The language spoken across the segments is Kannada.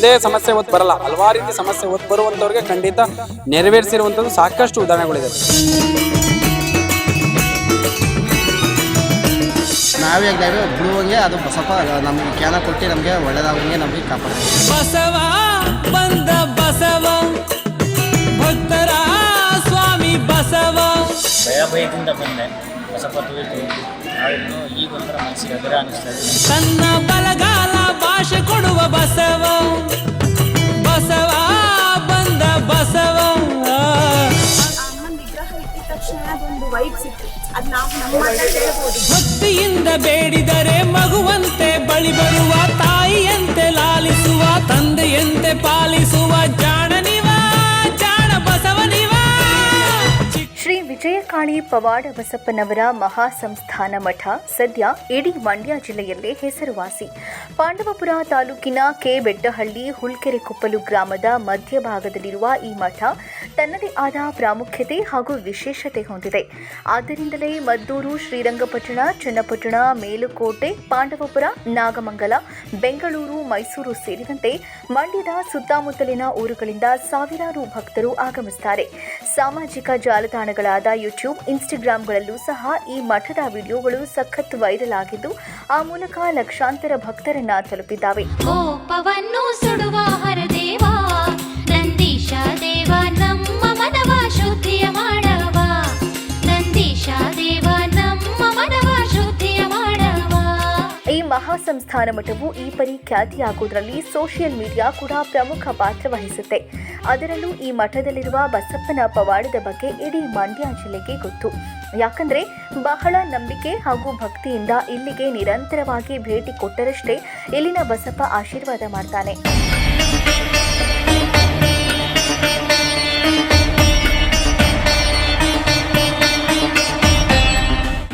ಒಂದೇ ಸಮಸ್ಯೆ ಹೊತ್ತು ಬರಲ್ಲ, ಹಲವಾರು ರೀತಿ ಸಮಸ್ಯೆ ಹೊತ್ತು ಬರುವಂಥವ್ರಿಗೆ ಖಂಡಿತ ನೆರವೇರಿಸಿರುವಂಥದ್ದು ಸಾಕಷ್ಟು ಉದಾಹರಣೆಗಳಿದೆ. ನಾವೇ ಬಿಡುವಂಗೆ ಅದು ಬಸಪ್ಪ ನಮಗೆ ಜ್ಞಾನ ಕೊಟ್ಟು ನಮಗೆ ಒಳ್ಳೆಯದಾಗಂಗೆ ನಮಗೆ ಕಾಪಾಡ್ತೀವಿ. ಬಸವ ಬಂದ ಬಸವ ಭಕ್ತರ ಸ್ವಾಮಿ ಬಸವ. ಭಯದಿಂದ ಬಂದೆ, ಬಸಪ್ಪ ತುಳಿತು ನಾವಿನ್ನು ಈಗ ಒಂಥರ ಮನಸ್ಸಿಗೆ ಅದರ ಅನಿಸ್ತಾ ಇದೆ. ತನ್ನ ಬಲಗಾಲ ಭಾಷೆ ಕೊಡುವ ಬಸವ, ಬಸವ ಬಂದ ಬಸವ. ಭಕ್ತಿಯಿಂದ ಬೇಡಿದರೆ ಮಗುವಂತೆ ಬಳಿ ಬರುವ, ತಾಯಿಯಂತೆ ಲಾಲಿಸುವ, ತಂದೆಯಂತೆ ಪಾಲಿಸುವ ಜಾಣ ನಿವ, ಜಾಣ ಬಸವ ನಿವ. ಶ್ರೀ ವಿಜಯಕಾಳಿ ಪವಾಡ ಬಸಪ್ಪನವರ ಮಹಾಸಂಸ್ಥಾನ ಮಠ ಸದ್ಯ ಇಡೀ ಮಂಡ್ಯ ಜಿಲ್ಲೆಯಲ್ಲೇ ಹೆಸರುವಾಸಿ. ಪಾಂಡವಪುರ ತಾಲೂಕಿನ ಬೆಟ್ಟಹಳ್ಳಿ ಹುಲ್ಕೆರೆ ಕುಪ್ಪಲು ಗ್ರಾಮದ ಮಧ್ಯಭಾಗದಲ್ಲಿರುವ ಈ ಮಠ ತನ್ನದೇ ಆದ ಪ್ರಾಮುಖ್ಯತೆ ಹಾಗೂ ವಿಶೇಷತೆ ಹೊಂದಿದೆ. ಆದ್ದರಿಂದಲೇ ಮದ್ದೂರು, ಶ್ರೀರಂಗಪಟ್ಟಣ, ಚನ್ನಪಟ್ಟಣ, ಮೇಲುಕೋಟೆ, ಪಾಂಡವಪುರ, ನಾಗಮಂಗಲ, ಬೆಂಗಳೂರು, ಮೈಸೂರು ಸೇರಿದಂತೆ ಮಂಡ್ಯದ ಸುತ್ತಮುತ್ತಲಿನ ಊರುಗಳಿಂದ ಸಾವಿರಾರು ಭಕ್ತರು ಆಗಮಿಸುತ್ತಾರೆ. ಸಾಮಾಜಿಕ ಜಾಲತಾಣಗಳಾದ ಯೂಟ್ಯೂಬ್, ಇನ್ಸ್ಟಾಗ್ರಾಂಗಳಲ್ಲೂ ಸಹ ಈ ಮಠದ ವಿಡಿಯೋಗಳು ಸಖತ್ ವೈರಲ್ ಆಗಿದ್ದು, ಆ ಮೂಲಕ ಲಕ್ಷಾಂತರ ಭಕ್ತರನ್ನ ತಲುಪಿದ್ದಾವೆ. ಕೋಪವನ್ನು ಸುಡುವ ಹರದೇವ ನಂದೀಶ ದೇವ, ನಮ್ಮ ಮನವ ಶುದ್ಧಿಯ ಮಾಡವ, ನಂದೀಶ ದೇವ ನಮ್ಮ ಮನವ ಶುದ್ಧಿಯ ಮಾಡವ. ಈ ಮಹಾಸಂಸ್ಥಾನ ಮಠವು ಈ ಪರಿ ಖ್ಯಾತಿಯಾಗುವುದರಲ್ಲಿ ಸೋಷಿಯಲ್ ಮೀಡಿಯಾ ಕೂಡ ಪ್ರಮುಖ ಪಾತ್ರ ವಹಿಸುತ್ತೆ. ಅದರಲ್ಲೂ ಈ ಮಠದಲ್ಲಿರುವ ಬಸಪ್ಪನ ಪವಾಡದ ಬಗ್ಗೆ ಇಡೀ ಮಂಡ್ಯ ಜಿಲ್ಲೆಗೆ ಗೊತ್ತು. ಯಾಕಂದ್ರೆ ಬಹಳ ನಂಬಿಕೆ ಹಾಗೂ ಭಕ್ತಿಯಿಂದ ಇಲ್ಲಿಗೆ ನಿರಂತರವಾಗಿ ಭೇಟಿ ಕೊಟ್ಟರಷ್ಟೇ ಇಲ್ಲಿನ ಬಸಪ್ಪ ಆಶೀರ್ವಾದ ಮಾಡ್ತಾನೆ.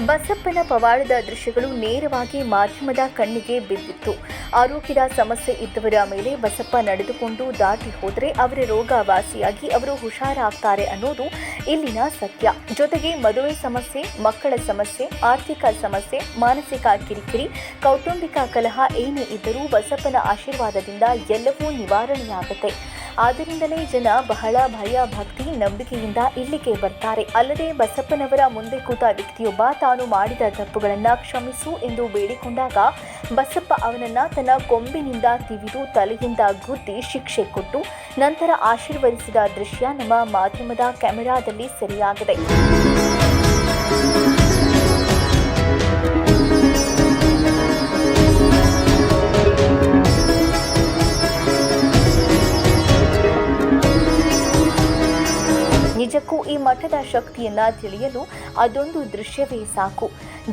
ಬಸಪ್ಪನ ಪವಾಡದ ದೃಶ್ಯಗಳು ನೇರವಾಗಿ ಮಾಧ್ಯಮದ ಕಣ್ಣಿಗೆ ಬಿದ್ದಿತ್ತು. ಆರೋಗ್ಯದ ಸಮಸ್ಯೆ ಇದ್ದವರ ಮೇಲೆ ಬಸಪ್ಪ ನಡೆದುಕೊಂಡು ದಾಟಿ ಹೋದರೆ ಅವರ ರೋಗ ವಾಸಿಯಾಗಿ ಅವರು ಹುಷಾರಾಗ್ತಾರೆ ಅನ್ನೋದು ಇಲ್ಲಿನ ಸತ್ಯ. ಜೊತೆಗೆ ಮದುವೆ ಸಮಸ್ಯೆ, ಮಕ್ಕಳ ಸಮಸ್ಯೆ, ಆರ್ಥಿಕ ಸಮಸ್ಯೆ, ಮಾನಸಿಕ ಕಿರಿಕಿರಿ, ಕೌಟುಂಬಿಕ ಕಲಹ ಏನೇ ಇದ್ದರೂ ಬಸಪ್ಪನ ಆಶೀರ್ವಾದದಿಂದ ಎಲ್ಲವೂ ನಿವಾರಣೆಯಾಗುತ್ತೆ. ಆದ್ದರಿಂದಲೇ ಜನ ಬಹಳ ಭಯ, ಭಕ್ತಿ, ನಂಬಿಕೆಯಿಂದ ಇಲ್ಲಿಗೆ ಬರ್ತಾರೆ. ಅಲ್ಲದೆ ಬಸಪ್ಪನವರ ಮುಂದೆ ಕೂತ ವ್ಯಕ್ತಿಯೊಬ್ಬ ತಾನು ಮಾಡಿದ ತಪ್ಪುಗಳನ್ನ ಕ್ಷಮಿಸು ಎಂದು ಬೇಡಿಕೊಂಡಾಗ ಬಸಪ್ಪ ಅವನನ್ನ ತನ್ನ ಕೊಂಬಿನಿಂದ ತಿವಿದು ತಲೆಯಿಂದ ಗುದ್ದಿ ಶಿಕ್ಷೆ ಕೊಟ್ಟು ನಂತರ ಆಶೀರ್ವದಿಸಿದ ದೃಶ್ಯ ನಮ್ಮ ಮಾಧ್ಯಮದ ಕ್ಯಾಮೆರಾದಲ್ಲಿ ಸೆರೆಯಾಗಿದೆ. ನಿಜಕ್ಕೂ ಈ ಮಠದ ಶಕ್ತಿಯನ್ನ ತಿಳಿಯಲು ಅದೊಂದು ದೃಶ್ಯವೇ ಸಾಕು.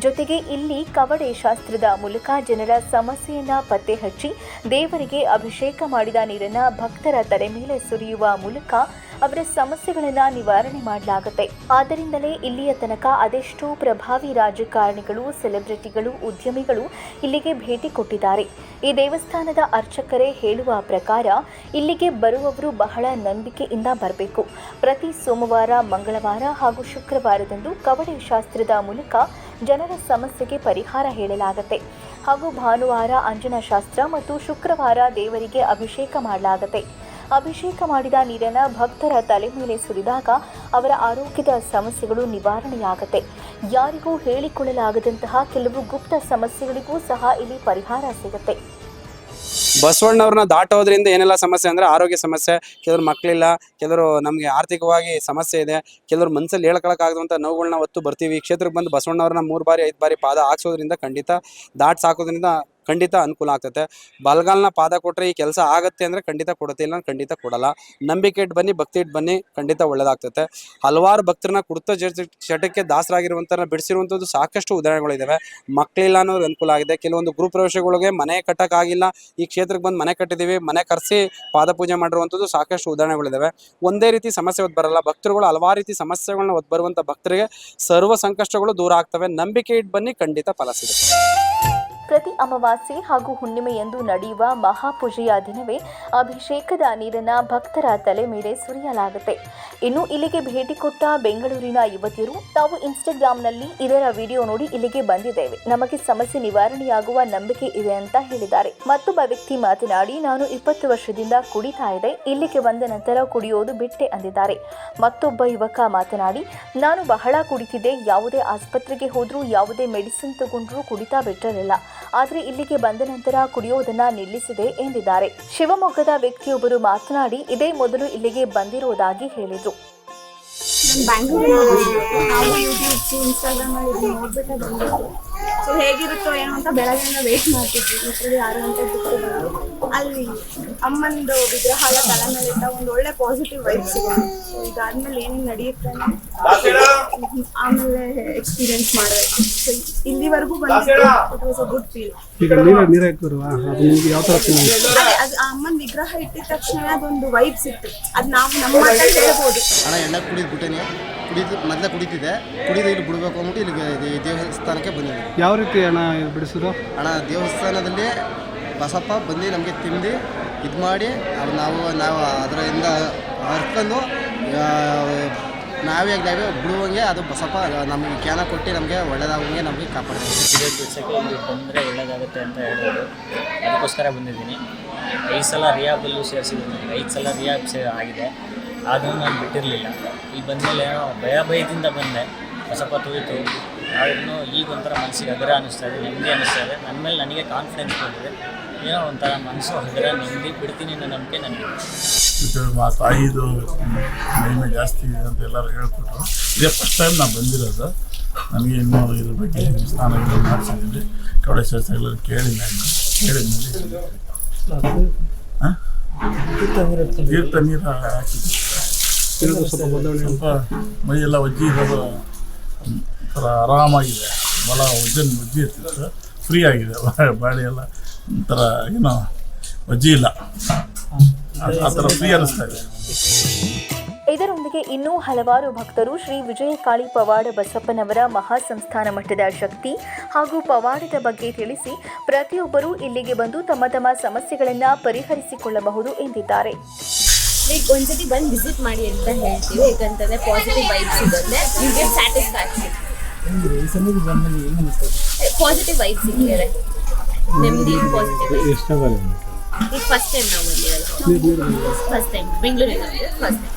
ಜೊತೆಗೆ ಇಲ್ಲಿ ಕವಡೆ ಶಾಸ್ತ್ರದ ಮೂಲಕ ಜನರ ಸಮಸ್ಯೆಯನ್ನ ಪತ್ತೆ ಹಚ್ಚಿ ದೇವರಿಗೆ ಅಭಿಷೇಕ ಮಾಡಿದ ನೀರನ್ನ ಭಕ್ತರ ತಲೆ ಮೇಲೆ ಸುರಿಯುವ ಮೂಲಕ ಅವರ ಸಮಸ್ಯೆಗಳನ್ನ ನಿವಾರಣೆ ಮಾಡಲಾಗುತ್ತೆ. ಆದ್ದರಿಂದಲೇ ಇಲ್ಲಿಯ ತನಕ ಅದೆಷ್ಟೋ ಪ್ರಭಾವಿ ರಾಜಕಾರಣಿಗಳು, ಸೆಲೆಬ್ರಿಟಿಗಳು, ಉದ್ಯಮಿಗಳು ಇಲ್ಲಿಗೆ ಭೇಟಿ ಕೊಟ್ಟಿದ್ದಾರೆ. ಈ ದೇವಸ್ಥಾನದ ಅರ್ಚಕರೇ ಹೇಳುವ ಪ್ರಕಾರ ಇಲ್ಲಿಗೆ ಬರುವವರು ಬಹಳ ನಂಬಿಕೆಯಿಂದ ಬರಬೇಕು. ಪ್ರತಿ ಸೋಮವಾರ, ಮಂಗಳವಾರ ಹಾಗೂ ಶುಕ್ರವಾರದಂದು ಕವಡೆ ಶಾಸ್ತ್ರದ ಮೂಲಕ ಜನರ ಸಮಸ್ಯೆಗೆ ಪರಿಹಾರ ಹೇಳಲಾಗುತ್ತೆ. ಹಾಗೂ ಭಾನುವಾರ ಅಂಜನ ಶಾಸ್ತ್ರ ಮತ್ತು ಶುಕ್ರವಾರ ದೇವರಿಗೆ ಅಭಿಷೇಕ ಮಾಡಲಾಗುತ್ತೆ. ಅಭಿಷೇಕ ಮಾಡಿದ ನೀರನ್ನು ಭಕ್ತರ ತಲೆ ಮೇಲೆ ಸುರಿದಾಗ ಅವರ ಆರೋಗ್ಯದ ಸಮಸ್ಯೆಗಳು ನಿವಾರಣೆಯಾಗುತ್ತೆ. ಯಾರಿಗೂ ಹೇಳಿಕೊಳ್ಳಲಾಗದಂತಹ ಕೆಲವು ಗುಪ್ತ ಸಮಸ್ಯೆಗಳಿಗೂ ಸಹ ಇಲ್ಲಿ ಪರಿಹಾರ ಸಿಗುತ್ತೆ. ಬಸವಣ್ಣವ್ರನ್ನ ದಾಟೋದ್ರಿಂದ ಏನೆಲ್ಲ ಸಮಸ್ಯೆ ಅಂದರೆ ಆರೋಗ್ಯ ಸಮಸ್ಯೆ, ಕೆಲವರು ಮಕ್ಕಳಿಲ್ಲ, ಕೆಲವರು ನಮಗೆ ಆರ್ಥಿಕವಾಗಿ ಸಮಸ್ಯೆ ಇದೆ, ಕೆಲವರು ಮನಸ್ಸಲ್ಲಿ ಹೇಳ್ಕೊಳಕ್ಕಾಗದಂಥ ನೋವುಗಳನ್ನ ಹೊತ್ತು ಬರ್ತೀವಿ. ಈ ಕ್ಷೇತ್ರಕ್ಕೆ ಬಂದು ಬಸವಣ್ಣವ್ರನ್ನ 3 ಬಾರಿ 5 ಬಾರಿ ಪಾದ ಹಾಕ್ಸೋದ್ರಿಂದ ಖಂಡಿತ ದಾಟ್ ಸಾಕೋದ್ರಿಂದ ಖಂಡಿತ ಅನುಕೂಲ ಆಗ್ತೈತೆ. ಬಲಗಾಲನ ಪಾದ ಕೊಟ್ಟರೆ ಈ ಕೆಲಸ ಆಗುತ್ತೆ ಅಂದರೆ ಖಂಡಿತ ಕೊಡುತ್ತೆ, ಇಲ್ಲ ಖಂಡಿತ ಕೊಡಲ್ಲ. ನಂಬಿಕೆ ಇಟ್ಟು ಬನ್ನಿ, ಭಕ್ತಿ ಇಟ್ಟು ಬನ್ನಿ, ಖಂಡಿತ ಒಳ್ಳೇದಾಗ್ತೈತೆ. ಹಲವಾರು ಭಕ್ತರನ್ನ ಕುಡಿತ ಚಟಕ್ಕೆ ದಾಸರಾಗಿರುವಂಥ ಬಿಡಿಸಿರುವಂಥದ್ದು ಸಾಕಷ್ಟು ಉದಾಹರಣೆಗಳಿದ್ದಾವೆ. ಮಕ್ಕಳಿಲ್ಲ ಅನ್ನೋದು ಅನುಕೂಲ ಆಗಿದೆ. ಕೆಲವೊಂದು ಗೃಹ ಪ್ರವೇಶಗಳಿಗೆ ಮನೆ ಕಟ್ಟಕ್ಕಾಗಿಲ್ಲ, ಈ ಕ್ಷೇತ್ರಕ್ಕೆ ಬಂದು ಮನೆ ಕಟ್ಟಿದ್ದೀವಿ, ಮನೆ ಕರೆಸಿ ಪಾದ ಪೂಜೆ ಮಾಡಿರುವಂಥದ್ದು ಸಾಕಷ್ಟು ಉದಾಹರಣೆಗಳಿದ್ದಾವೆ. ಒಂದೇ ರೀತಿ ಸಮಸ್ಯೆ ಹೊತ್ತು ಬರಲ್ಲ. ಭಕ್ತರುಗಳು ಹಲವಾರು ರೀತಿ ಸಮಸ್ಯೆಗಳನ್ನ ಹೊತ್ತು ಬರುವಂಥ ಭಕ್ತರಿಗೆ ಸರ್ವ ಸಂಕಷ್ಟಗಳು ದೂರ ಆಗ್ತವೆ. ನಂಬಿಕೆ ಇಟ್ಟು ಬನ್ನಿ, ಖಂಡಿತ ಫಲ ಸಿಗುತ್ತೆ. ಪ್ರತಿ ಅಮಾವಾಸ್ಯೆ ಹಾಗೂ ಹುಣ್ಣಿಮೆಯಂದು ನಡೆಯುವ ಮಹಾಪೂಜೆಯ ದಿನವೇ ಅಭಿಷೇಕದ ನೀರನ್ನು ಭಕ್ತರ ತಲೆ ಮೇಲೆ ಸುರಿಯಲಾಗುತ್ತೆ. ಇನ್ನು ಇಲ್ಲಿಗೆ ಭೇಟಿ ಕೊಟ್ಟ ಬೆಂಗಳೂರಿನ ಯುವತಿಯರು ತಾವು ಇನ್ಸ್ಟಾಗ್ರಾಂನಲ್ಲಿ ಇದರ ವಿಡಿಯೋ ನೋಡಿ ಇಲ್ಲಿಗೆ ಬಂದಿದ್ದೇವೆ, ನಮಗೆ ಸಮಸ್ಯೆ ನಿವಾರಣೆಯಾಗುವ ನಂಬಿಕೆ ಇದೆ ಅಂತ ಹೇಳಿದ್ದಾರೆ. ಮತ್ತೊಬ್ಬ ವ್ಯಕ್ತಿ ಮಾತನಾಡಿ, ನಾನು 20 ವರ್ಷದಿಂದ ಕುಡಿತಾ ಇದೆ, ಇಲ್ಲಿಗೆ ಬಂದ ನಂತರ ಕುಡಿಯೋದು ಬಿಟ್ಟೆ ಅಂದಿದ್ದಾರೆ. ಮತ್ತೊಬ್ಬ ಯುವಕ ಮಾತನಾಡಿ, ನಾನು ಬಹಳ ಕುಡಿತಿದ್ದೆ, ಯಾವುದೇ ಆಸ್ಪತ್ರೆಗೆ ಹೋದ್ರೂ ಯಾವುದೇ ಮೆಡಿಸಿನ್ ತಗೊಂಡ್ರೂ ಕುಡಿತಾ ಬಿಟ್ಟಿರಲಿಲ್ಲ, ಆದರೆ ಇಲ್ಲಿಗೆ ಬಂದ ನಂತರ ಕುಡಿಯೋದನ್ನ ನಿಲ್ಲಿಸಿದೆ ಎಂದಿದ್ದಾರೆ. ಶಿವಮೊಗ್ಗದ ವ್ಯಕ್ತಿಯೊಬ್ಬರು ಮಾತನಾಡಿ, ಇದೇ ಮೊದಲು ಇಲ್ಲಿಗೆ ಬಂದಿರುವುದಾಗಿ ಹೇಳಿದರು. ನಾನು ಬ್ಯಾಂಗ್ಳೂರಲ್ಲಿ ನಾವು ಯೂಟ್ಯೂಬ್ಸ್ ಇನ್ಸ್ಟಾಗ್ರಾಮಲ್ಲಿ ಇದು ನೋಡ್ಬಿಟ್ಟೆ ಬಂದಿದ್ದು. ಸೊ ಹೇಗಿರುತ್ತೋ ಏನೋ ಅಂತ ಬೆಳಗ್ಗೆಯಿಂದ ವೇಟ್ ಮಾಡ್ತಿದ್ವಿ. ಮತ್ತೆ 6 ಗಂಟೆ ಬಿಟ್ಟು ಅಲ್ಲಿ ಅಮ್ಮಂದು ವಿಗ್ರಹ ಎಲ್ಲ ತಲೆ ಮೇಲೆ ಇಟ್ಟ ಒಂದು ಒಳ್ಳೆ ಪಾಸಿಟಿವ್ ವೈಬ್ ಸಿಗೋದು. ಸೊ ಇದಾದ್ಮೇಲೆ ಏನೇನು ನಡೆಯುತ್ತೆ ಆಮೇಲೆ ಎಕ್ಸ್ಪೀರಿಯನ್ಸ್ ಮಾಡಬೇಕು. ಸೊ ಇಲ್ಲಿವರೆಗೂ ಬಂದಿದ್ದು it was a good feel. ಅದು ಆ ಅಮ್ಮನ ವಿಗ್ರಹ ಇಟ್ಟಿದ ತಕ್ಷಣ ಅದೊಂದು ವೈಬ್ ಸಿಕ್ತು. ಅದು ನಾವು ನಮ್ಮ ಮಾತಲ್ಲಿ ಹೇಳ್ಬೋದು. ಹಣ ಎಣ್ಣೆ ಕುಡಿದ್ಬಿಟ್ಟೇನೆ, ಮೊದಲೇ ಕುಡಿತಿದ್ದೆ, ಕುಡಿದು ಇಲ್ಲಿ ಬಿಡಬೇಕು ಅಂದ್ಬಿಟ್ಟು ಇಲ್ಲಿ ದೇವಸ್ಥಾನಕ್ಕೆ ಬಂದಿದ್ದೆ. ಯಾವ ರೀತಿ ಹಣ ಬಿಡಿಸೋದು? ಹಣ ದೇವಸ್ಥಾನದಲ್ಲಿ ಬಸಪ್ಪ ಬಂದು ನಮಗೆ ತಿಂದು ಇದು ಮಾಡಿ ನಾವು ಅದರಿಂದ ಹರ್ಕೊಂಡು ನಾವೇ ಬಿಡುವಂಗೆ ಅದು ಬಸಪ್ಪ ನಮಗೆ ಕ್ಯಾನ ಕೊಟ್ಟು ನಮಗೆ ಒಳ್ಳೇದಾಗುವಂಗೆ ನಮಗೆ ಕಾಪಾಡ್ತೀವಿ. ಸಿಗರೇಟ್ ಬಿಡ್ಸೋಕ್ಕೆ ಇಲ್ಲಿ ಬಂದರೆ ಒಳ್ಳೇದಾಗುತ್ತೆ ಅಂತ ಹೇಳೋದು, ಅದಕ್ಕೋಸ್ಕರ ಬಂದಿದ್ದೀನಿ. 5 ಸಲ ರಿಯಾಬಲ್ಲೂ ಸೇರಿಸಿದ್ದೀನಿ, 5 ಸಲ ರಿಯಾಬ್ ಆಗಿದೆ, ಆದರೂ ನಾನು ಬಿಟ್ಟಿರಲಿಲ್ಲ. ಇಲ್ಲಿ ಬಂದಮೇಲೆ ಏನೋ ಭಯದಿಂದ ಬಂದೆ, ಬಸಪ್ಪ ತುಳಿತು. ಆದ್ರೂ ಈಗ ಒಂಥರ ಮನಸ್ಸಿಗೆ ಹಗುರ ಅನ್ನಿಸ್ತಾ ಇದೆ, ನೆಮ್ಮದಿ ಅನ್ನಿಸ್ತಾ ಇದೆ. ನನ್ನ ಮೇಲೆ ನನಗೆ ಕಾನ್ಫಿಡೆನ್ಸ್ ಬಂದಿದೆ. ಏನೋ ಒಂಥರ ಮನಸ್ಸು ಹಗುರ, ನೆಮ್ಮದಿ, ಬಿಡ್ತೀನಿ ಅನ್ನೋ ನಂಬಿಕೆ ನನಗೆ. ಮಾ ತಾಯಿದು ಮಹಿಮೆ ಜಾಸ್ತಿ ಇದೆ ಅಂತ ಎಲ್ಲರೂ ಹೇಳ್ಕೊಟ್ರು. ಇದೇ ಫಸ್ಟ್ ಟೈಮ್ ನಾನು ಬಂದಿರೋದು. ನನಗೆ ಇನ್ನೂ ಇದ್ರ ಬಗ್ಗೆ ಸ್ನಾನಗಳು ಮಾಡಿಸಿದ್ದೀನಿ, ಕವಡೇಶ್ವರ ಎಲ್ಲರೂ ಕೇಳಿದ್ಮೇಲೆ ತೀರ್ಥ ನೀರು ಹಾಕಿದ್ದೆ. ಸ್ವಲ್ಪ ಮೈಯೆಲ್ಲ ಒಜ್ಜಿ ಇರೋದು ಒಂಥರ ಆರಾಮಾಗಿದೆ, ಭಾಳ ಒಜ್ಜಿ ಇರ್ತಿತ್ತು, ಫ್ರೀ ಆಗಿದೆ. ಬಾಡಿ ಎಲ್ಲ ಒಂಥರ ಏನೋ ಒಜ್ಜಿ ಇಲ್ಲ, ಆ ಥರ ಫ್ರೀ ಅನ್ನಿಸ್ತಾ ಇದೆ. ಇದರೊಂದಿಗೆ ಇನ್ನೂ ಹಲವಾರು ಭಕ್ತರು ಶ್ರೀ ವಿಜಯಕಾಳಿ ಪವಾಡ ಬಸಪ್ಪನವರ ಮಹಾಸಂಸ್ಥಾನ ಮಠದ ಶಕ್ತಿ ಹಾಗೂ ಪವಾಡದ ಬಗ್ಗೆ ತಿಳಿಸಿ ಪ್ರತಿಯೊಬ್ಬರೂ ಇಲ್ಲಿಗೆ ಬಂದು ತಮ್ಮ ತಮ್ಮ ಸಮಸ್ಯೆಗಳನ್ನು ಪರಿಹರಿಸಿಕೊಳ್ಳಬಹುದು ಎಂದಿದ್ದಾರೆ. ಒಂದ್ಸತಿ ಬಂದು ವಿಸಿಟ್ ಮಾಡಿ ಅಂತ ಹೇಳ್ತೀವಿ. ಯಾಕಂತಂದ್ರೆ ಪಾಸಿಟಿವ್ ವೈಬ್ಸ್ ಇರುತ್ತೆ, you get satisfaction. Positive vibes ಸಿಕ್ಕಿದೆ, ನೆಮ್ಮದಿ, ಪಾಸಿಟಿವ್ ವೈಬ್ಸ್. ಈಗ ಫಸ್ಟ್ ಟೈಮ್ ನಾವು ಬಂದಿರೋದು, ಫಸ್ಟ್ ಟೈಮ್ ಬೆಂಗಳೂರಿನ ಫಸ್ಟ್ ಟೈಮ್.